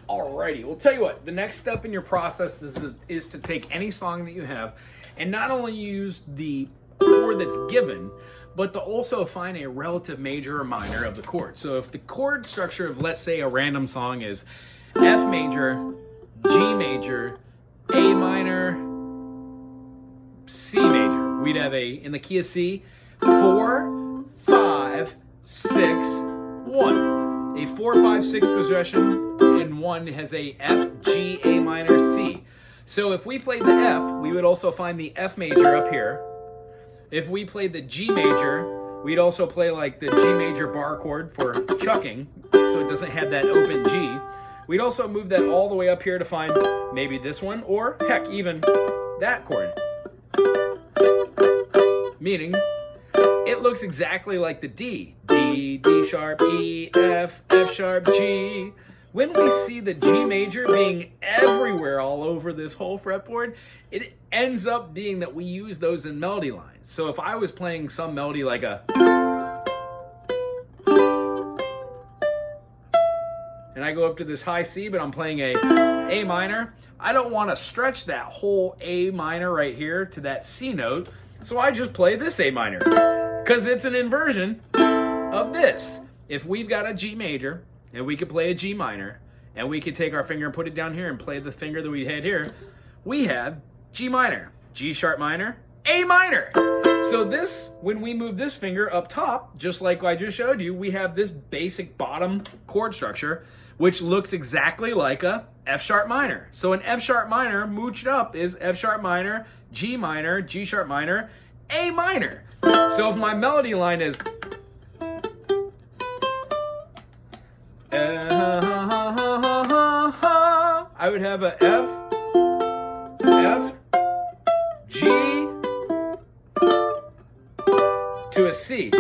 Alrighty, well, tell you what, the next step in your process is to take any song that you have and not only use the chord that's given, but to also find a relative major or minor of the chord. So if the chord structure of, let's say, a random song is F major, G major, A minor, C major, we'd have in the key of C, 4, 5, 6, 1. A 4, 5, 6 progression in 1 has a F, G, A minor, C. So if we played the F, we would also find the F major up here. If we played the G major, we'd also play like the G major bar chord for chucking, so it doesn't have that open G. We'd also move that all the way up here to find maybe this one, or heck, even that chord. Meaning, it looks exactly like the D. D, D sharp, E, F, F sharp, G. When we see the G major being everywhere all over this whole fretboard, it ends up being that we use those in melody lines. So if I was playing some melody like a... and I go up to this high C, but I'm playing A minor, I don't want to stretch that whole A minor right here to that C note, so I just play this A minor, because it's an inversion of this. If we've got a G major, and we could play a G minor, and we could take our finger and put it down here and play the finger that we had here, we have G minor, G sharp minor, A minor. So this, when we move this finger up top, just like I just showed you, we have this basic bottom chord structure, which looks exactly like a F sharp minor. So an F sharp minor mooched up is F sharp minor, G sharp minor, A minor. So if my melody line is I would have a F, F, G to a C.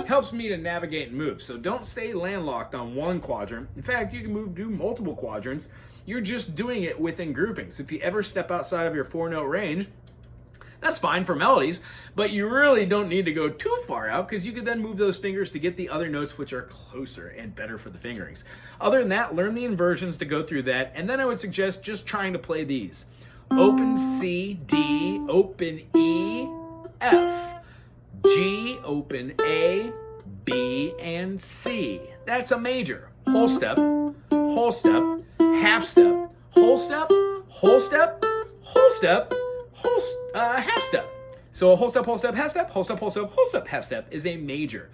Helps me to navigate and move. So don't stay landlocked on one quadrant. In fact, you can do multiple quadrants. You're just doing it within groupings. If you ever step outside of your 4-note range, that's fine for melodies, but you really don't need to go too far out, because you could then move those fingers to get the other notes which are closer and better for the fingerings. Other than that, learn the inversions to go through that, and then I would suggest just trying to play these. Open C, D, open E, F, G, open A, B, and C. That's a major. Whole step, half step, whole step, whole step, whole step, half step. So a whole step, half step, whole step, half step is a major.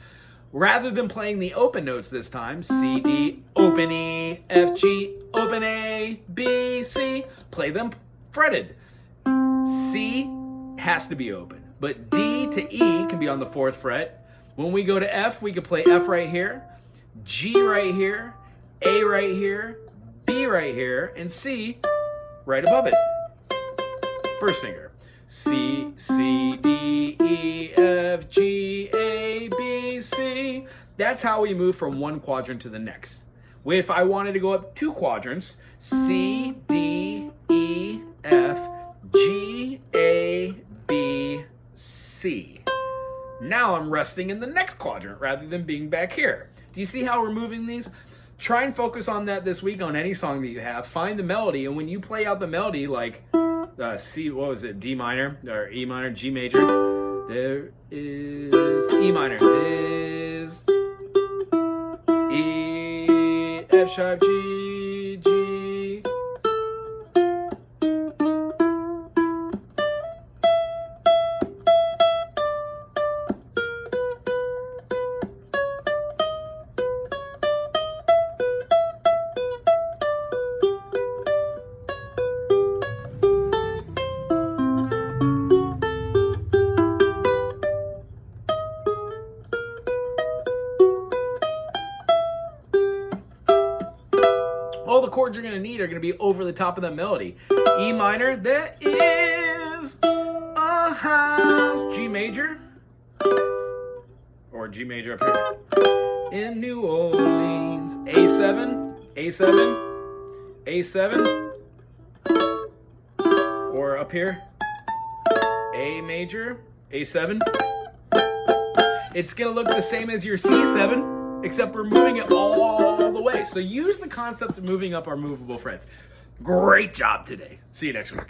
Rather than playing the open notes this time, C, D, open E, F, G, open A, B, C, play them fretted. C has to be open, but D to E can be on the 4th fret. When we go to F, we could play F right here, G right here, A right here, B right here, and C right above it. First finger. C, C, D, E, F, G, A, B, C. That's how we move from one quadrant to the next. If I wanted to go up 2 quadrants, C, D, E, F, G, A, B, C. Now I'm resting in the next quadrant rather than being back here. Do you see how we're moving these? Try and focus on that this week on any song that you have. Find the melody, and when you play out the melody, like C, what was it, D minor, or E minor, G major, there is E minor, is E, F sharp, G, G. All the chords you're going to need are going to be over the top of that melody. E minor, there is a house. G major, or G major up here, in New Orleans. A7, A7, A7, or up here, A major, A7. It's gonna look the same as your C7, except we're moving it all the way. So use the concept of moving up our movable frets. Great job today. See you next week.